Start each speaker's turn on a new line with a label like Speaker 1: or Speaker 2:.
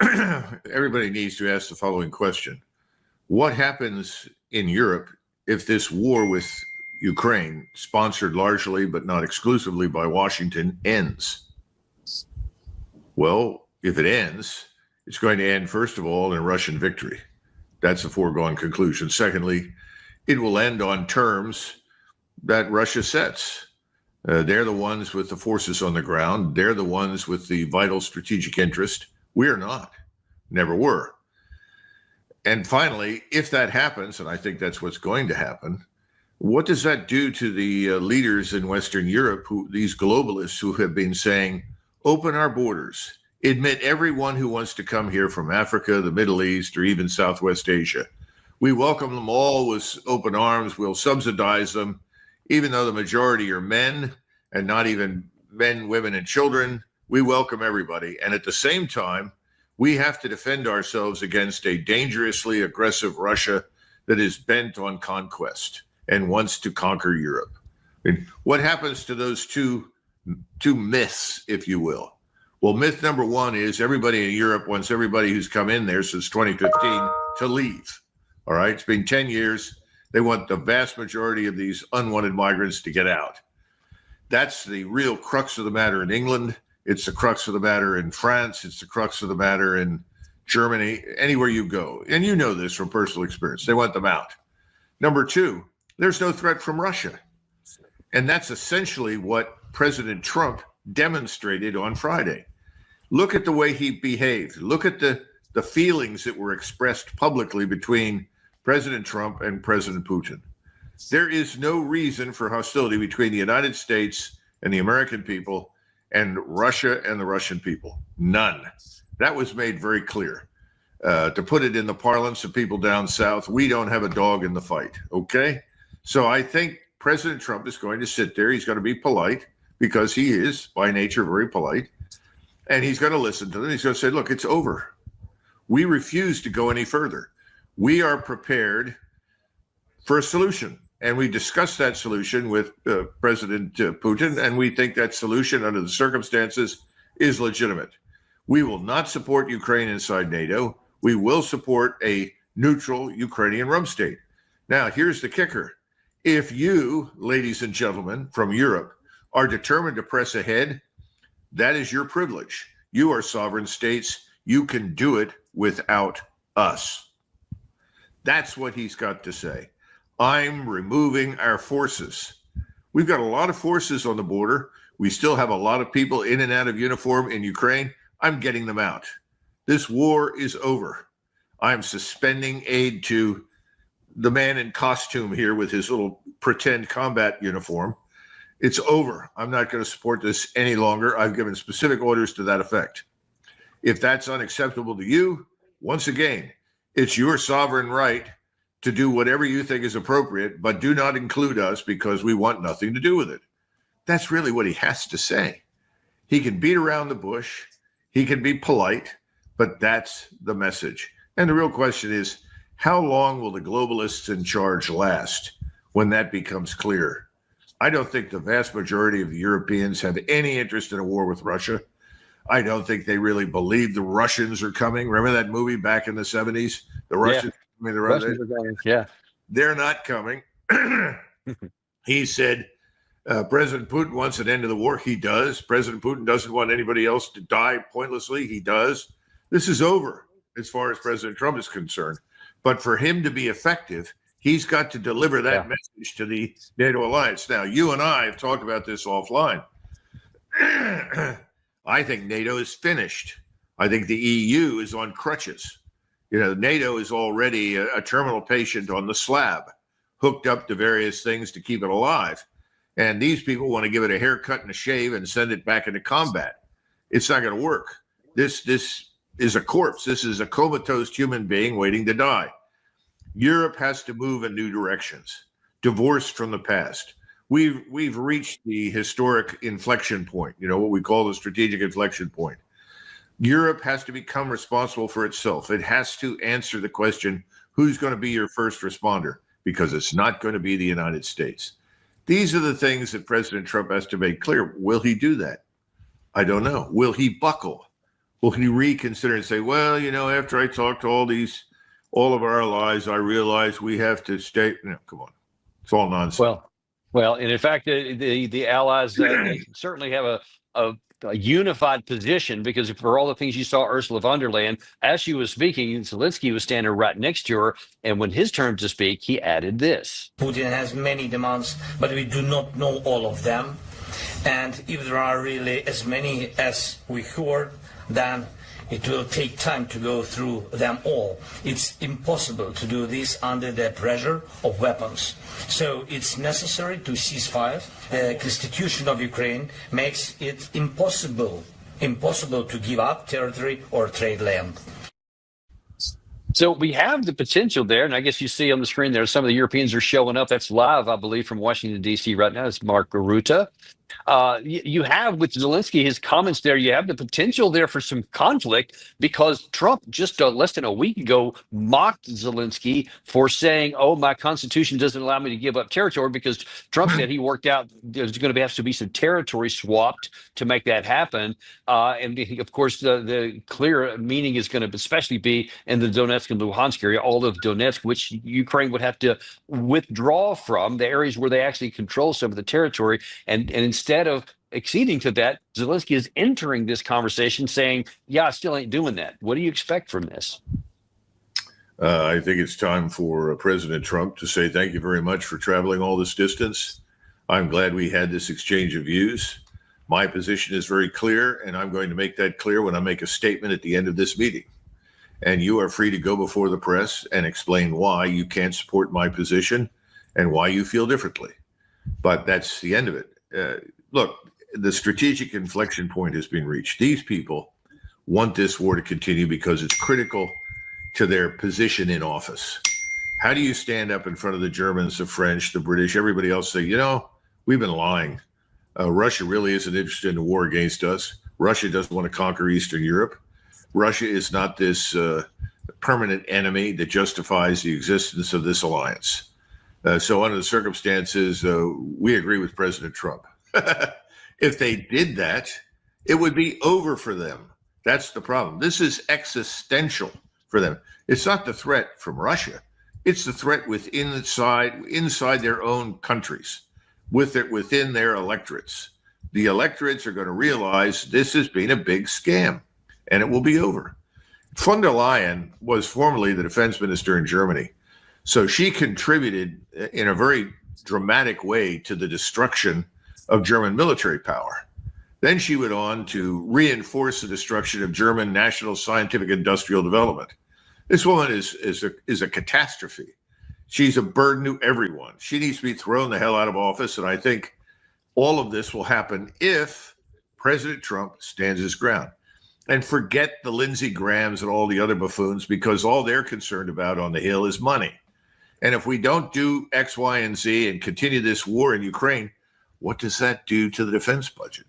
Speaker 1: everybody needs to ask the following question. What happens in Europe if this war with Ukraine, sponsored largely but not exclusively by Washington, ends? Well, if it ends, it's going to end, first of all, in a Russian victory. That's a foregone conclusion. Secondly, it will end on terms that Russia sets. They're the ones with the forces on the ground. They're the ones with the vital strategic interest. We're not, never were. And finally, if that happens, and I think that's what's going to happen, what does that do to the leaders in Western Europe, these globalists who have been saying, open our borders, admit everyone who wants to come here from Africa, the Middle East, or even Southwest Asia. We welcome them all with open arms. We'll subsidize them, even though the majority are men and not even men, women, and children. We welcome everybody. And at the same time, we have to defend ourselves against a dangerously aggressive Russia that is bent on conquest and wants to conquer Europe. I mean, what happens to those two myths, if you will? Well, myth number one is everybody in Europe wants everybody who's come in there since 2015 to leave. All right, it's been 10 years. They want the vast majority of these unwanted migrants to get out. That's the real crux of the matter in England. It's the crux of the matter in France. It's the crux of the matter in Germany, anywhere you go. And you know this from personal experience. They want them out. Number two, there's no threat from Russia. And that's essentially what President Trump demonstrated on Friday. Look at the way he behaved. Look at the feelings that were expressed publicly between President Trump and President Putin. There is no reason for hostility between the United States and the American people and Russia and the Russian people. None. That was made very clear. To put it in the parlance of people down south, we don't have a dog in the fight, okay? So I think President Trump is going to sit there. He's going to be polite because he is, by nature, very polite. And he's going to listen to them. He's going to say, look, it's over. We refuse to go any further. We are prepared for a solution. And we discussed that solution with President Putin, and we think that solution under the circumstances is legitimate. We will not support Ukraine inside NATO. We will support a neutral Ukrainian rump state. Now, here's the kicker. If you, ladies and gentlemen from Europe, are determined to press ahead, that is your privilege. You are sovereign states. You can do it without us. That's what he's got to say. I'm removing our forces. We've got a lot of forces on the border. We still have a lot of people in and out of uniform in Ukraine. I'm getting them out. This war is over. I'm suspending aid to the man in costume here with his little pretend combat uniform. It's over. I'm not going to support this any longer. I've given specific orders to that effect. If that's unacceptable to you, once again, it's your sovereign right to do whatever you think is appropriate, but do not include us because we want nothing to do with it. That's really what he has to say. He can beat around the bush. He can be polite, but that's the message. And the real question is, how long will the globalists in charge last when that becomes clear? I don't think the vast majority of the Europeans have any interest in a war with Russia. I don't think they really believe the Russians are coming. Remember that movie back in the 70s? The Russians,
Speaker 2: yeah. Russians are coming. Yeah.
Speaker 1: They're not coming. He said, President Putin wants an end to the war. He does. President Putin doesn't want anybody else to die pointlessly. He does. This is over as far as President Trump is concerned. But for him to be effective, he's got to deliver that message to the NATO alliance. Now, you and I have talked about this offline. I think NATO is finished. I think the EU is on crutches. You know, NATO is already a terminal patient on the slab, hooked up to various things to keep it alive. And these people want to give it a haircut and a shave and send it back into combat. It's not going to work. This is a corpse. This is a comatose human being waiting to die. Europe has to move in new directions, divorced from the past. We've reached the historic inflection point, you know, what we call the strategic inflection point. Europe has to become responsible for itself. It has to answer the question, who's going to be your first responder? Because it's not going to be the United States. These are the things that President Trump has to make clear. Will he do that? I don't know. Will he buckle? Well, can you reconsider and say, well, after I talked to all of our allies, I realized we have to stay. No, come on. It's all nonsense.
Speaker 2: Well, and in fact, the allies certainly have a unified position, because for all the things you saw Ursula von der Leyen, as she was speaking, Zelensky was standing right next to her, and when his turn to speak, he added this.
Speaker 3: Putin has many demands, but we do not know all of them. And if there are really as many as we heard, then it will take time to go through them all. It's impossible to do this under the pressure of weapons. So it's necessary to cease fire. The Constitution of Ukraine makes it impossible to give up territory or trade land.
Speaker 2: So we have the potential there, and I guess you see on the screen there, some of the Europeans are showing up. That's live, I believe, from Washington, D.C. right now. It's Mark Rutte. You have, with Zelensky, his comments there, you have the potential there for some conflict, because Trump just less than a week ago mocked Zelensky for saying, oh, my constitution doesn't allow me to give up territory, because Trump said he worked out there's going to have to be some territory swapped to make that happen. And of course, the clear meaning is going to especially be in the Donetsk and Luhansk area, all of Donetsk, which Ukraine would have to withdraw from, the areas where they actually control some of the territory. And instead of acceding to that, Zelensky is entering this conversation saying, yeah, I still ain't doing that. What do you expect from this?
Speaker 1: I think it's time for President Trump to say thank you very much for traveling all this distance. I'm glad we had this exchange of views. My position is very clear, and I'm going to make that clear when I make a statement at the end of this meeting. And you are free to go before the press and explain why you can't support my position and why you feel differently. But that's the end of it. Look, the strategic inflection point has been reached. These people want this war to continue because it's critical to their position in office. How do you stand up in front of the Germans, the French, the British, everybody else, say, we've been lying. Russia really isn't interested in the war against us. Russia doesn't want to conquer Eastern Europe. Russia is not this permanent enemy that justifies the existence of this alliance. So under the circumstances, we agree with President Trump. If they did that, it would be over for them. That's the problem. This is existential for them. It's not the threat from Russia. It's the threat inside their own countries, within their electorates. The electorates are going to realize this has been a big scam, and it will be over. Von der Leyen was formerly the defense minister in Germany. So she contributed in a very dramatic way to the destruction of German military power. Then she went on to reinforce the destruction of German national scientific industrial development. This woman is a catastrophe. She's a burden to everyone. She needs to be thrown the hell out of office. And I think all of this will happen if President Trump stands his ground. And forget the Lindsey Grahams and all the other buffoons, because all they're concerned about on the Hill is money. And if we don't do X, Y, and Z and continue this war in Ukraine, what does that do to the defense budget?